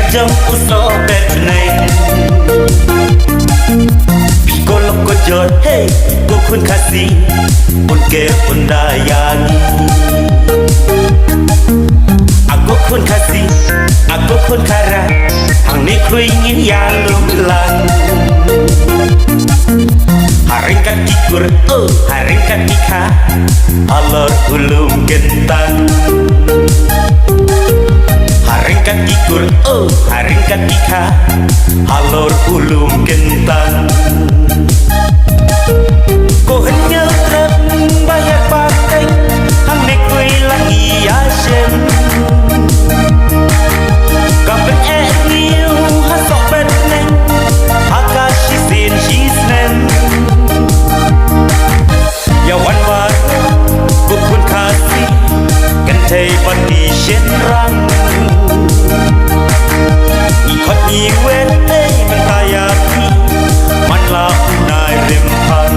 Jam uso bednay Pikolok ko jod hey Kukun kasi Unke undayani Aku kun kasi Aku kun kara Hang ni kuingin yalum lang Haringkat kikur Haringkat ika Alor ulum gentang Haringkat ikur, haringkat ika Halor ulum gentang Ko henyal trep bayar pakai Hang nek kui langi asem Kapet niu hasok bet neng Hakashi sin shisnem Yawan baru Kukun kasi Kentai pati shenrang Ikot iwen hey mentayaki Manla unai rempan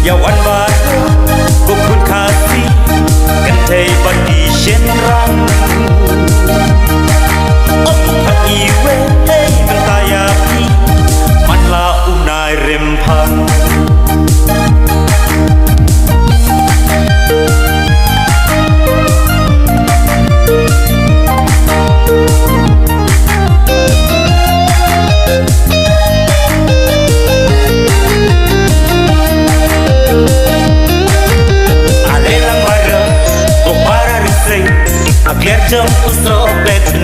Yawan baru Kukun kasi Kentai pati shenrang Ikot iwen hey mentayaki Manla unai rempan Jam usro bet